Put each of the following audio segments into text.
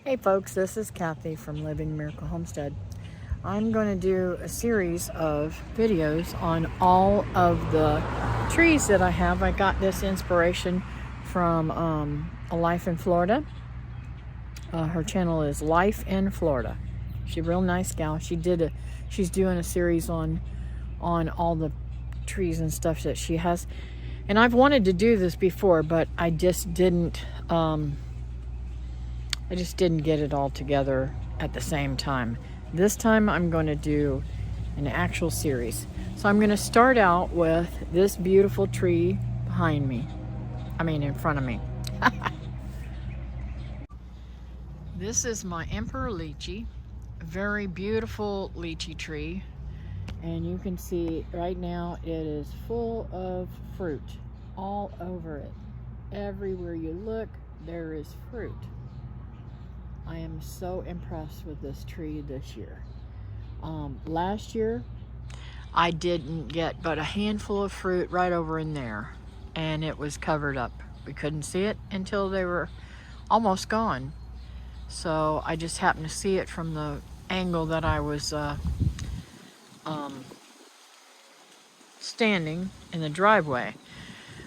Hey folks, this is Kathy from Living Miracle Homestead. I'm going to do a series of videos on all of the trees that I have. I got this inspiration from a life in Florida. Her channel is Life in Florida. She's a real nice gal. She's doing a series on all the trees and stuff that she has. And I've wanted to do this before, but I just didn't get it all together at the same time. This time I'm going to do an actual series. So I'm going to start out with this beautiful tree behind me. In front of me. This is my Emperor Lychee. A very beautiful lychee tree. And you can see right now it is full of fruit all over it. Everywhere you look, there is fruit. I am so impressed with this tree this year. Last year, I didn't get but a handful of fruit right over in there, and it was covered up. We couldn't see it until they were almost gone. So I just happened to see it from the angle that I was standing in the driveway.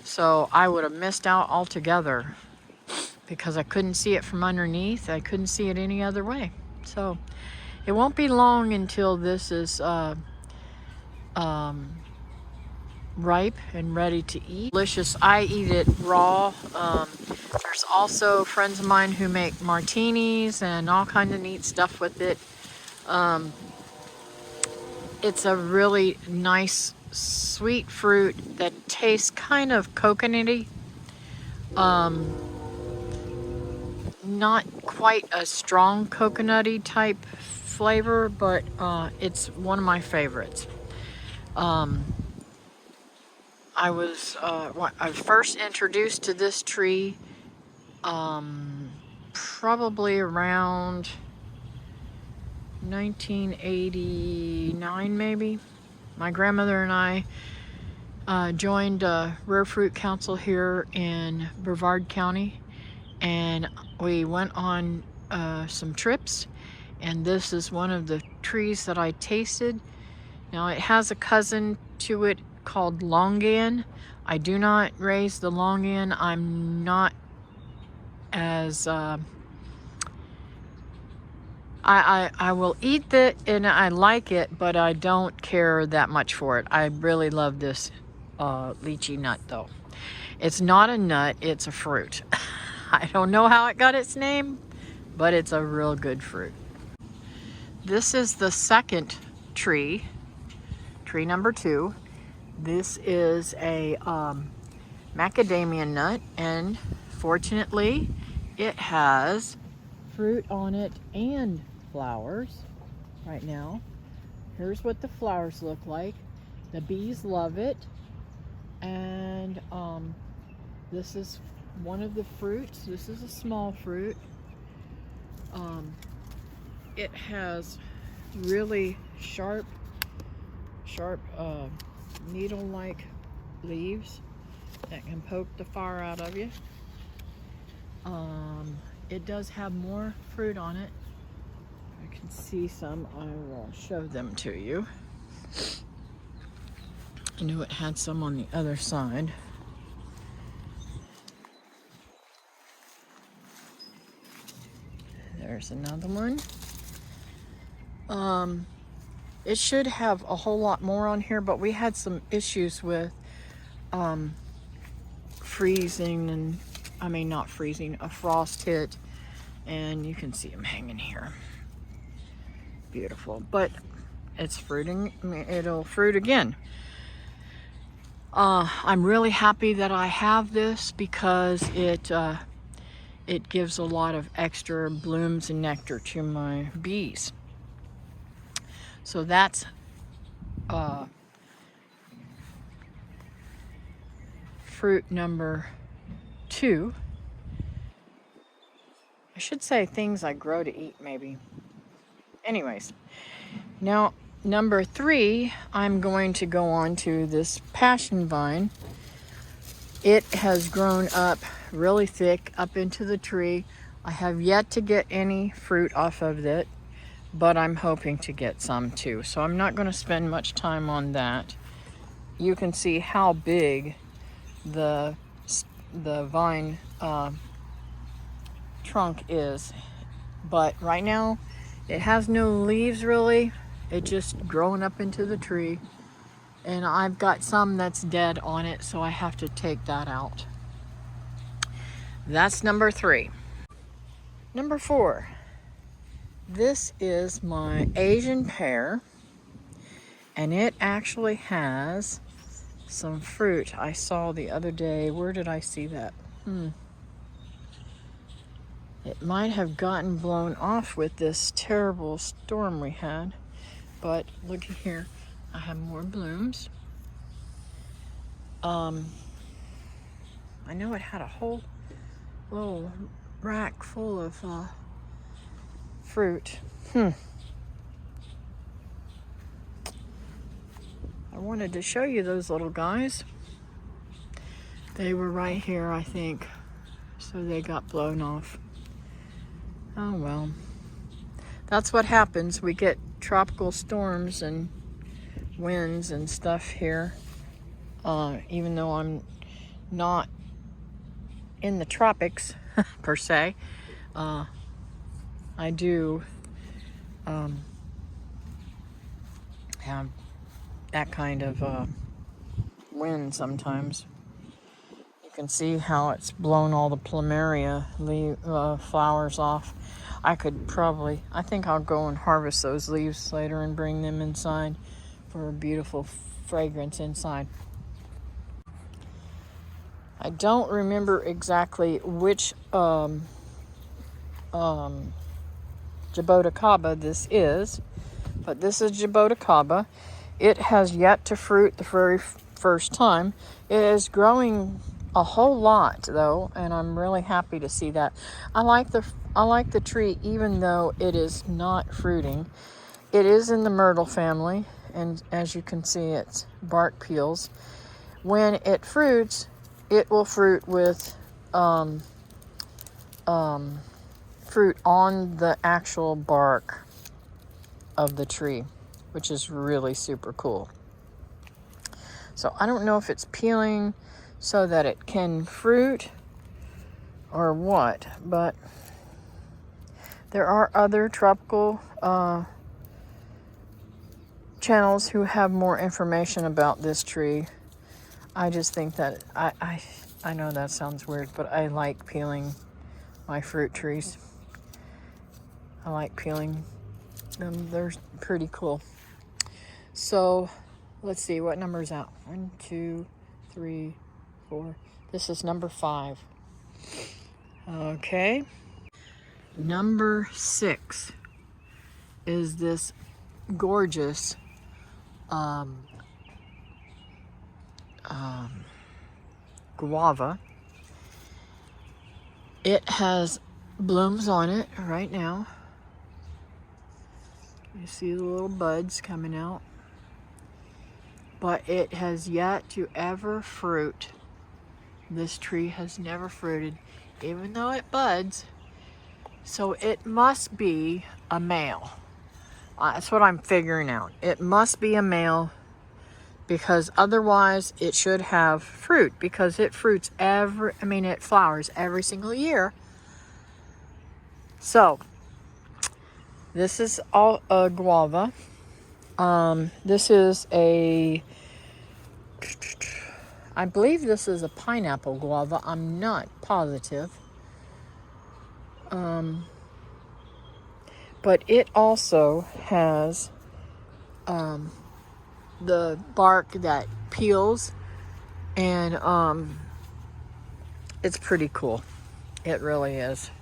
So I would have missed out altogether, because I couldn't see it from underneath. I couldn't see it any other way. So it won't be long until this is ripe and ready to eat. Delicious. I eat it raw. There's also friends of mine who make martinis and all kinds of neat stuff with it. It's a really nice, sweet fruit that tastes kind of coconutty. Not quite a strong coconutty type flavor, but it's one of my favorites. I was first introduced to this tree probably around 1989 maybe. My grandmother and I joined a Rare Fruit Council here in Brevard County, and we went on some trips, and this is one of the trees that I tasted. Now it has a cousin to it called longan. I do not raise the longan. I'm not as I will eat it and I like it, but I don't care that much for it. I really love this lychee nut though. It's not a nut, it's a fruit. I don't know how it got its name, but it's a real good fruit. This is the second tree number 2. This is a macadamia nut, and fortunately it has fruit on it and flowers right now. Here's what the flowers look like. The bees love it, and this is one of the fruits. This is a small fruit. It has really sharp needle-like leaves that can poke the fire out of you. It does have more fruit on it. I can see some. I will show them to you. I knew it had some on the other side. There's another one. It should have a whole lot more on here, but we had some issues with freezing, and not freezing, a frost hit, and you can see them hanging here. Beautiful, but it's fruiting. It'll fruit again. I'm really happy that I have this, because it gives a lot of extra blooms and nectar to my bees. So that's fruit number 2. I should say things I grow to eat, maybe. Anyways, now number 3, I'm going to go on to this passion vine. It has grown up really thick up into the tree. I have yet to get any fruit off of it, but I'm hoping to get some too. So I'm not going to spend much time on that. You can see how big the vine trunk is. But right now, it has no leaves really. It's just growing up into the tree. And I've got some that's dead on it, so I have to take that out. That's number 3. Number 4. This is my Asian pear. And it actually has some fruit I saw the other day. Where did I see that? It might have gotten blown off with this terrible storm we had. But look here. I have more blooms. I know it had a whole little rack full of fruit. I wanted to show you those little guys. They were right here, I think. So they got blown off. Oh well. That's what happens. We get tropical storms and winds and stuff here. Even though I'm not in the tropics per se, I do have that kind of wind sometimes. You can see how it's blown all the plumeria flowers off. I think I'll go and harvest those leaves later and bring them inside for a beautiful fragrance inside. I don't remember exactly which Jaboticaba this is, but this is Jaboticaba. It has yet to fruit the very first time. It is growing a whole lot though, and I'm really happy to see that. I like the tree even though it is not fruiting. It is in the myrtle family, and as you can see, its bark peels. When it fruits, it will fruit with fruit on the actual bark of the tree, which is really super cool. So I don't know if it's peeling so that it can fruit or what, but there are other tropical channels who have more information about this tree. I just think that I know that sounds weird, but I like peeling my fruit trees. I like peeling them. They're pretty cool. So let's see, what number's out? 1, 2, 3, 4. This is number 5. Okay. Number 6 is this gorgeous guava. It has blooms on it right now. You see the little buds coming out. But it has yet to ever fruit. This tree has never fruited, even though it buds. So it must be a male. That's what I'm figuring out. It must be a male, because otherwise it should have fruit, because it fruits it flowers every single year. So this is all a guava. This is I believe this is a pineapple guava. I'm not positive. But it also has the bark that peels, and it's pretty cool. It really is.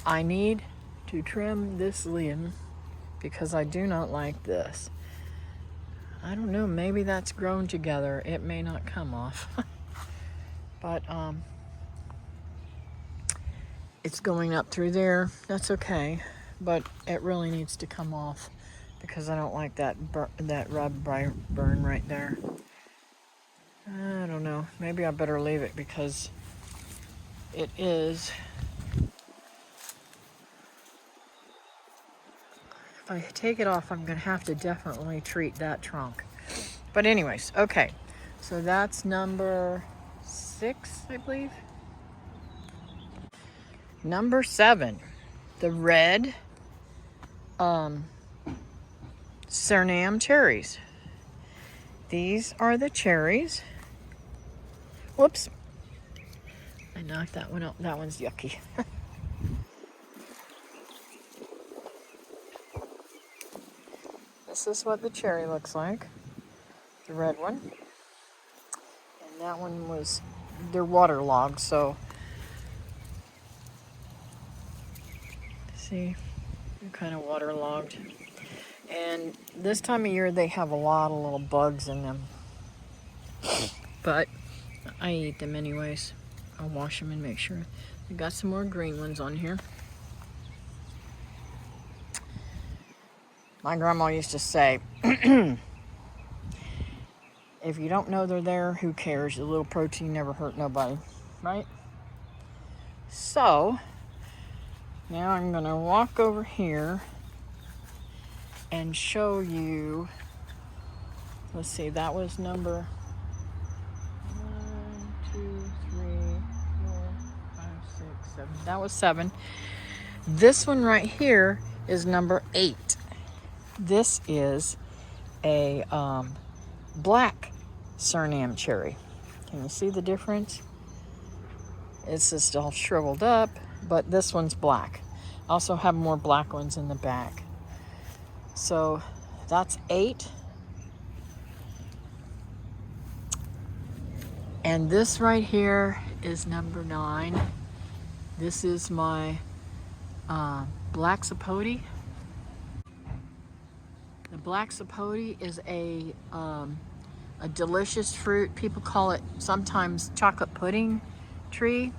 I need to trim this limb because I do not like this. I don't know, maybe that's grown together. It may not come off. But it's going up through there. That's okay. But it really needs to come off because I don't like that rub burn right there. I don't know. Maybe I better leave it because it is I take it off, I'm gonna have to definitely treat that trunk. But anyways, okay. So that's number 6, I believe. Number 7, the red Suriname cherries. These are the cherries. Whoops. I knocked that one out. That one's yucky. This is what the cherry looks like. The red one. And that one was, they're waterlogged, so see, they're kind of waterlogged. And this time of year they have a lot of little bugs in them. But I eat them anyways. I'll wash them and make sure. We got some more green ones on here. My grandma used to say, if you don't know they're there, who cares? A little protein never hurt nobody, right? So, now I'm gonna walk over here and show you, let's see, that was number 1, 2, 3, 4, 5, 6, 7. That was 7. This one right here is number 8. This is a black Suriname cherry. Can you see the difference? It's just all shriveled up, but this one's black. I also have more black ones in the back. So that's 8. And this right here is number 9. This is my black sapote. The black sapote is a delicious fruit. People call it sometimes chocolate pudding tree.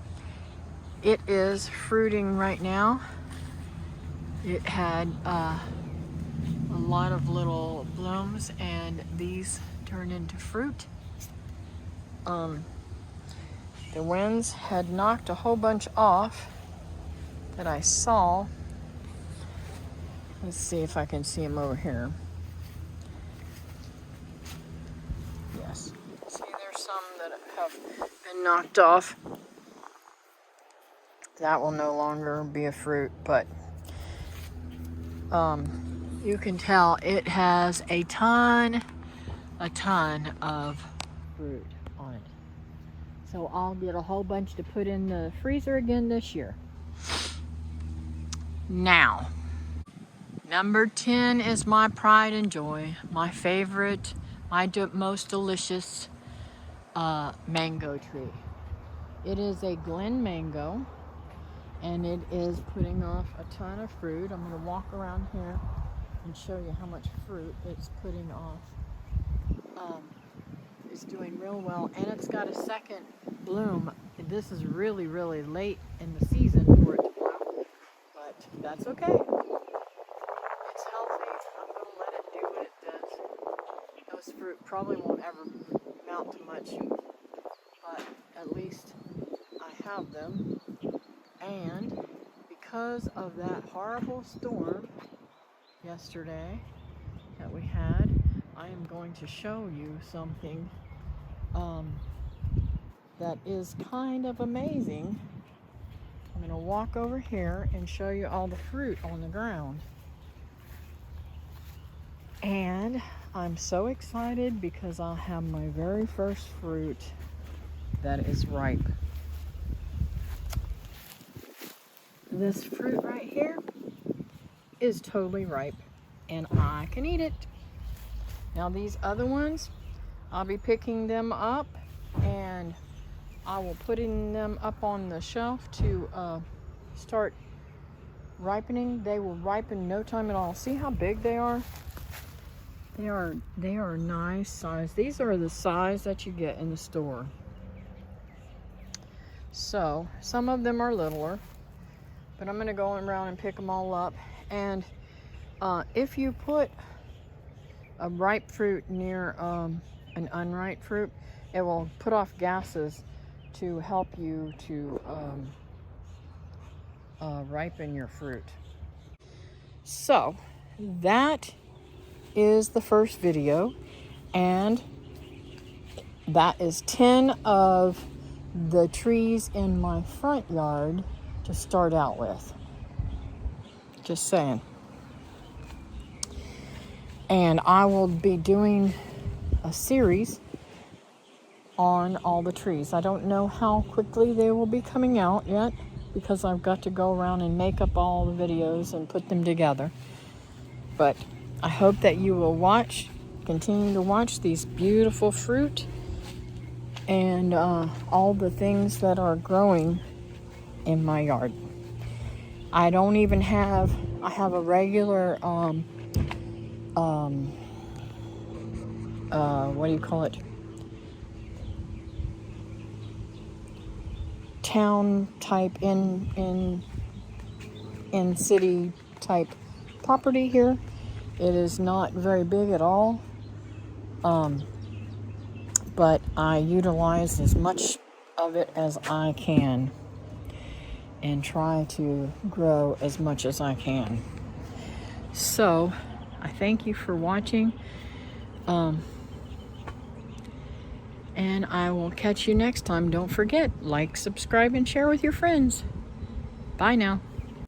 It is fruiting right now. It had a lot of little blooms, and these turn into fruit. The winds had knocked a whole bunch off that I saw. Let's see if I can see them over here. Yes. See, there's some that have been knocked off. That will no longer be a fruit, but you can tell it has a ton of fruit on it. So I'll get a whole bunch to put in the freezer again this year. Now, number 10 is my pride and joy, my favorite, my most delicious mango tree. It is a Glen mango, and it is putting off a ton of fruit. I'm going to walk around here and show you how much fruit it's putting off. It's doing real well, and it's got a second bloom. This is really, really late in the season for it to bloom, but that's okay. It's healthy. I'm going to let it do what it does. Those fruit probably won't ever amount to much, but at least I have them. And because of that horrible storm yesterday that we had, I am going to show you something that is kind of amazing. I'm going to walk over here and show you all the fruit on the ground. And I'm so excited because I'll have my very first fruit that is ripe. This fruit right here is totally ripe, and I can eat it. Now these other ones, I'll be picking them up, and I will putting them up on the shelf to start ripening. They will ripen no time at all. See how big they are? They are nice size. These are the size that you get in the store. So some of them are littler, but I'm going to go around and pick them all up. And if you put a ripe fruit near an unripe fruit, it will put off gases to help you to ripen your fruit. So that is the first video, and that is 10 of the trees in my front yard to start out with. Just saying. And I will be doing a series on all the trees. I don't know how quickly they will be coming out yet, because I've got to go around and make up all the videos and put them together. But I hope that you will continue to watch these beautiful fruit and all the things that are growing in my yard. I don't even have, I have a regular, what do you call it? Town type, in city type property here. It is not very big at all, but I utilize as much of it as I can and try to grow as much as I can. So I thank you for watching, and I will catch you next time. Don't forget, like, subscribe, and share with your friends. Bye now.